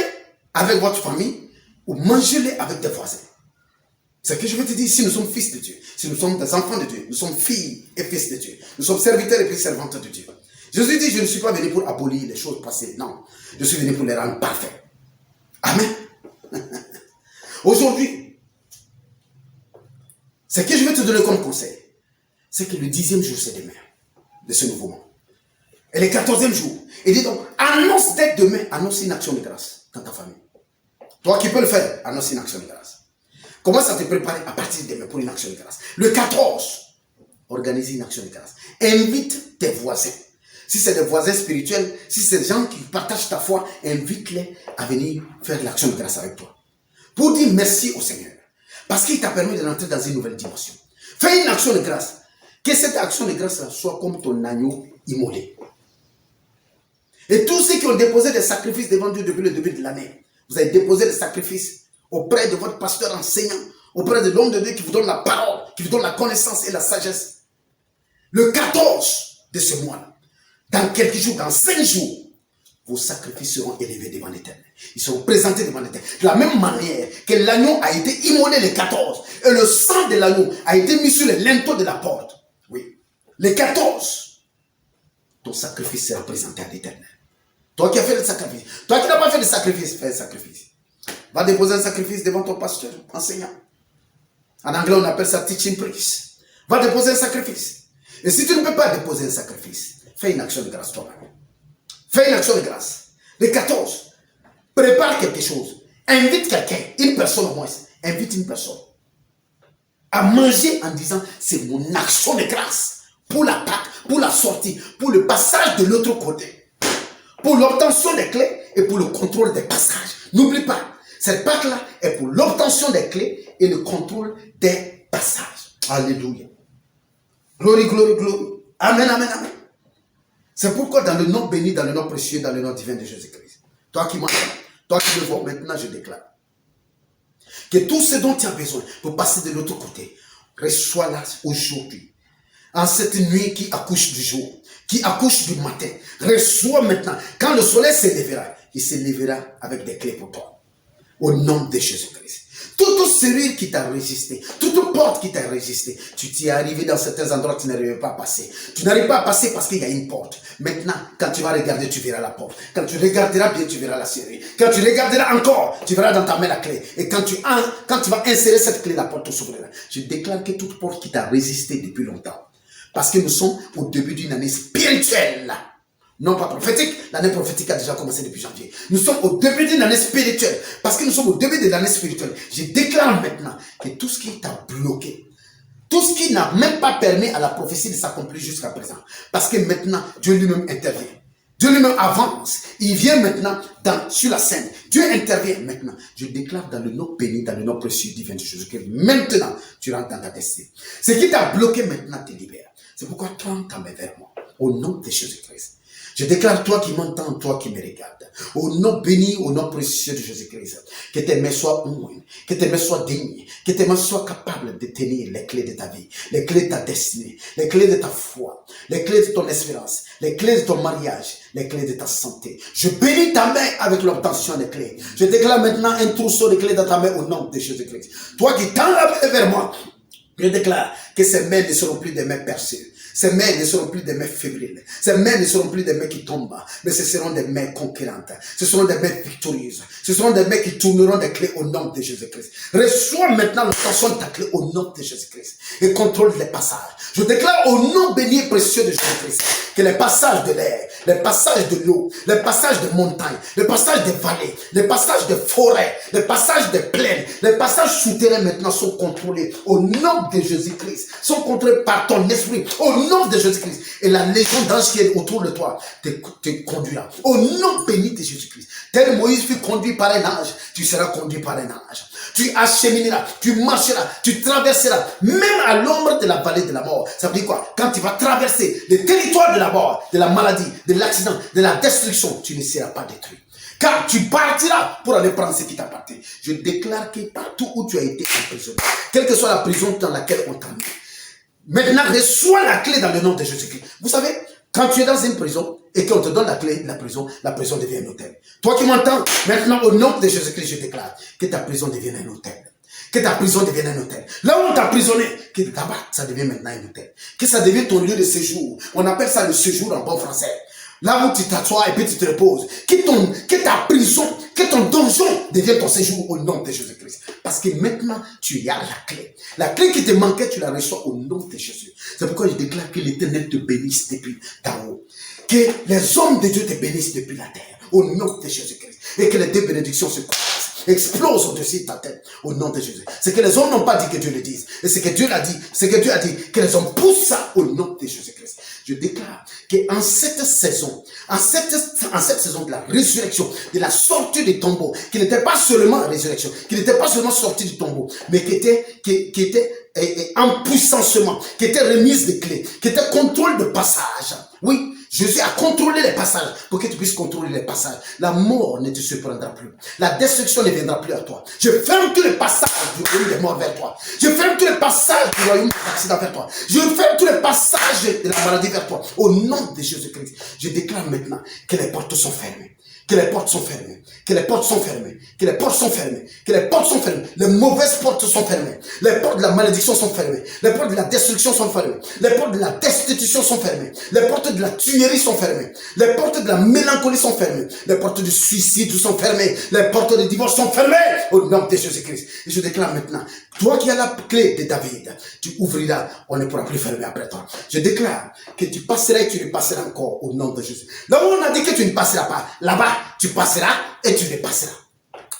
avec votre famille ou mangez-le avec des voisins. C'est ce que je veux te dire, si nous sommes fils de Dieu, si nous sommes des enfants de Dieu, nous sommes filles et fils de Dieu, nous sommes serviteurs et servantes de Dieu. Jésus dit, je ne suis pas venu pour abolir les choses passées, non, je suis venu pour les rendre parfaits. Amen. Aujourd'hui, ce que je vais te donner comme conseil, c'est que le 10e jour, c'est demain, de ce nouveau monde. Et le 14e jour, il dit donc, annonce dès demain, annonce une action de grâce dans ta famille. Toi qui peux le faire, annonce une action de grâce. Commence à te préparer à partir de demain pour une action de grâce. Le 14, organise une action de grâce. Invite tes voisins. Si c'est des voisins spirituels, si c'est des gens qui partagent ta foi, invite-les à venir faire l'action de grâce avec toi. Pour dire merci au Seigneur. Parce qu'il t'a permis de rentrer dans une nouvelle dimension. Fais une action de grâce. Que cette action de grâce soit comme ton agneau immolé. Et tous ceux qui ont déposé des sacrifices devant Dieu depuis le début de l'année, vous avez déposé des sacrifices auprès de votre pasteur enseignant, auprès de l'homme de Dieu qui vous donne la parole, qui vous donne la connaissance et la sagesse. Le 14 de ce mois-là, dans quelques jours, dans 5 jours, vos sacrifices seront élevés devant l'Éternel. Ils seront présentés devant l'Éternel. De la même manière que l'agneau a été immolé le 14, et le sang de l'agneau a été mis sur les linteaux de la porte. Oui. Le 14, ton sacrifice sera présenté à l'Éternel. Toi qui as fait le sacrifice, toi qui n'as pas fait de sacrifice, fais un sacrifice. Va déposer un sacrifice devant ton pasteur, enseignant. En anglais, on appelle ça teaching priest. Va déposer un sacrifice. Et si tu ne peux pas déposer un sacrifice, fais une action de grâce toi-même. Fais une action de grâce. Le 14, prépare quelque chose. Invite quelqu'un, une personne au moins. Invite une personne à manger en disant, c'est mon action de grâce pour la Pâque, pour la sortie, pour le passage de l'autre côté, pour l'obtention des clés et pour le contrôle des passages. N'oublie pas, cette Pâque-là est pour l'obtention des clés et le contrôle des passages. Alléluia. Glory, glory, glory. Amen, amen, amen. C'est pourquoi dans le nom béni, dans le nom précieux, dans le nom divin de Jésus-Christ, toi qui m'entends, toi qui me vois, maintenant je déclare que tout ce dont tu as besoin pour passer de l'autre côté, reçois-la aujourd'hui. En cette nuit qui accouche du jour, qui accouche du matin, reçois maintenant. Quand le soleil s'élèvera, il s'élèvera avec des clés pour toi. Au nom de Jésus-Christ. Toute serrure qui t'a résisté, toute porte qui t'a résisté, tu t'y es arrivé dans certains endroits que tu n'arrivais pas à passer. Tu n'arrives pas à passer parce qu'il y a une porte. Maintenant, quand tu vas regarder, tu verras la porte. Quand tu regarderas bien, tu verras la serrure. Quand tu regarderas encore, tu verras dans ta main la clé. Et quand tu vas insérer cette clé, la porte s'ouvrira. Je déclare que toute porte qui t'a résisté depuis longtemps, parce que nous sommes au début d'une année spirituelle. Non pas prophétique, l'année prophétique a déjà commencé depuis janvier. Nous sommes au début d'une année spirituelle. Parce que nous sommes au début de l'année spirituelle. Je déclare maintenant que tout ce qui t'a bloqué, tout ce qui n'a même pas permis à la prophétie de s'accomplir jusqu'à présent. Parce que maintenant, Dieu lui-même intervient. Dieu lui-même avance. Il vient maintenant sur la scène. Dieu intervient maintenant. Je déclare dans le nom béni, dans le nom précieux divin de Jésus que maintenant, tu rentres dans ta destinée. Ce qui t'a bloqué maintenant te libère. C'est pourquoi tends ta main vers moi. Au nom de Jésus-Christ. Je déclare, toi qui m'entends, toi qui me regardes, au nom béni, au nom précieux de Jésus-Christ, que tes mains soient humbles, que tes mains soient dignes, que tes mains soient capables de tenir les clés de ta vie, les clés de ta destinée, les clés de ta foi, les clés de ton espérance, les clés de ton mariage, les clés de ta santé. Je bénis ta main avec l'obtention des clés. Je déclare maintenant un trousseau de clés dans ta main au nom de Jésus-Christ. Toi qui tends la main vers moi, je déclare que ces mains ne seront plus des mains percées. Ces mains ne seront plus des mains fébriles. Ces mains ne seront plus des mains qui tombent. Mais ce seront des mains conquérantes. Ce seront des mains victorieuses. Ce seront des mains qui tourneront des clés au nom de Jésus-Christ. Reçois maintenant l'obtention de ta clé au nom de Jésus-Christ. Et contrôle les passages. Je déclare au nom béni et précieux de Jésus-Christ que les passages de l'air, les passages de l'eau, les passages de montagnes, les passages des vallées, les passages de forêts, les passages des plaines, les passages souterrains maintenant sont contrôlés au nom de Jésus-Christ. Sont contrôlés par ton esprit au nom de Jésus-Christ. Et la légion d'anges qui est autour de toi te conduira. Au nom béni de Jésus-Christ. Tel Moïse fut conduit par un ange, tu seras conduit par un ange. Tu achemineras, tu marcheras, tu traverseras, même à l'ombre de la vallée de la mort. Ça veut dire quoi? Quand tu vas traverser le territoire de la mort, de la maladie, de l'accident, de la destruction, tu ne seras pas détruit. Car tu partiras pour aller prendre ce qui t'appartient. Je déclare que partout où tu as été emprisonné, quelle que soit la prison dans laquelle on t'a mis, maintenant reçois la clé dans le nom de Jésus-Christ. Vous savez, quand tu es dans une prison et qu'on te donne la clé de la prison devient un hôtel. Toi qui m'entends, maintenant au nom de Jésus-Christ, je déclare que ta prison devienne un hôtel. Que ta prison devienne un hôtel. Là où on t'a emprisonné, que là-bas, ça devient maintenant un hôtel. Que ça devienne ton lieu de séjour. On appelle ça le séjour en bon français. Là où tu t'assois et puis tu te reposes. Que ta prison, que ton donjon devienne ton séjour au nom de Jésus-Christ. Parce que maintenant, tu as la clé. La clé qui te manquait, tu la reçois au nom de Jésus. C'est pourquoi je déclare que l'Éternel te bénisse depuis d'en haut. Que les hommes de Dieu te bénissent depuis la terre. Au nom de Jésus-Christ. Et que les deux bénédictions se croisent. Explose au-dessus de ta tête au nom de Jésus. C'est que les hommes n'ont pas dit que Dieu le dise. Et c'est que Dieu l'a dit. C'est que Dieu a dit que les hommes poussent ça au nom de Jésus-Christ. Je déclare qu'en cette saison, en cette saison de la résurrection, de la sortie du tombeau, qui n'était pas seulement résurrection, qui n'était pas seulement sortie du tombeau, mais qui était empuissancement, qui était remise de clés, qui était contrôle de passage. Oui. Jésus a contrôlé les passages pour que tu puisses contrôler les passages. La mort ne te surprendra plus. La destruction ne viendra plus à toi. Je ferme tous les passages du royaume des morts vers toi. Je ferme tous les passages du royaume des accidents vers toi. Je ferme tous les passages de la maladie vers toi. Au nom de Jésus-Christ, je déclare maintenant que les portes sont fermées. Que les portes sont fermées, que les portes sont fermées, que les portes sont fermées, que les portes sont fermées. Les mauvaises portes sont fermées. Les portes de la malédiction sont fermées. Les portes de la destruction sont fermées. Les portes de la destitution sont fermées. Les portes de la tuerie sont fermées. Les portes de la mélancolie sont fermées. Les portes du suicide sont fermées. Les portes de divorce sont fermées. Au nom de Jésus-Christ. Et je déclare maintenant, toi qui as la clé de David, tu ouvriras, on ne pourra plus fermer après toi. Je déclare que tu passeras et tu repasseras encore au nom de Jésus. Là où on a dit que tu ne passeras pas, là-bas, tu passeras et tu repasseras.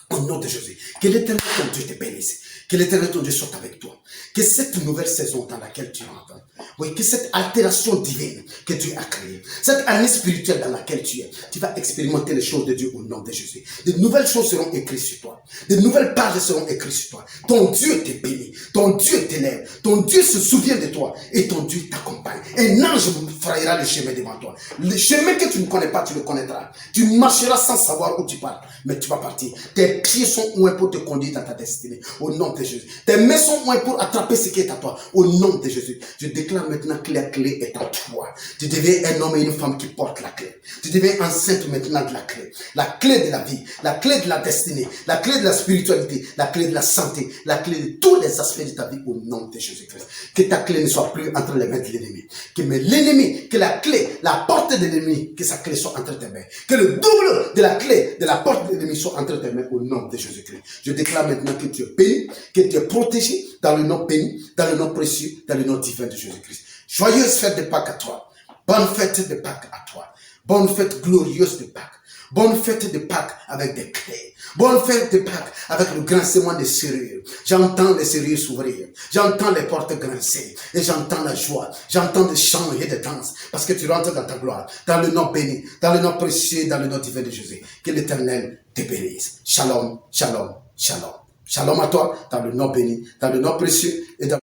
Au nom de Jésus. Que l'Éternel ton Dieu te bénisse. Que l'Éternel ton Dieu soit avec toi. Que cette nouvelle saison dans laquelle tu entres, oui, que cette altération divine que Dieu a créée, cette année spirituelle dans laquelle tu es, tu vas expérimenter les choses de Dieu au nom de Jésus. De nouvelles choses seront écrites sur toi. De nouvelles pages seront écrites sur toi. Ton Dieu te bénit. Ton Dieu t'élève. Ton Dieu se souvient de toi. Et ton Dieu t'accompagne. Un ange frayera le chemin devant toi. Le chemin que tu ne connais pas, tu le connaîtras. Tu marcheras sans savoir où tu pars. Mais tu vas partir. Tes pieds sont oints pour te conduire dans ta destinée. Au nom de Jésus. Tes mains sont oints pour attraper ce qui est à toi. Au nom de Jésus. Je déclare maintenant que la clé est à toi. Tu deviens un homme et une femme qui portent la clé. Tu deviens enceinte maintenant de la clé. La clé de la vie. La clé de la destinée. La clé de la spiritualité. La clé de la santé. La clé de tous les aspects de ta vie au nom de Jésus-Christ. Que ta clé ne soit plus entre les mains de l'ennemi. Que l'ennemi, que la clé, la porte de l'ennemi, que sa clé soit entre tes mains. Que le double de la clé de la porte de l'ennemi soit entre tes mains au nom de Jésus-Christ. Je déclare maintenant que tu es béni, que tu es protégé dans le nom béni, dans le nom précieux, dans le nom divin de Jésus-Christ. Joyeuse fête de Pâques à toi. Bonne fête de Pâques à toi. Bonne fête glorieuse de Pâques. Bonne fête de Pâques avec des clés. Bonne fête de Pâques avec le grincement des serrures. J'entends les serrures s'ouvrir. J'entends les portes grincer. Et j'entends la joie. J'entends des chants et des danses. Parce que tu rentres dans ta gloire. Dans le nom béni. Dans le nom précieux. Dans le nom divin de Jésus. Que l'Éternel te bénisse. Shalom, shalom, shalom. Shalom à toi. Dans le nom béni. Dans le nom précieux. Et dans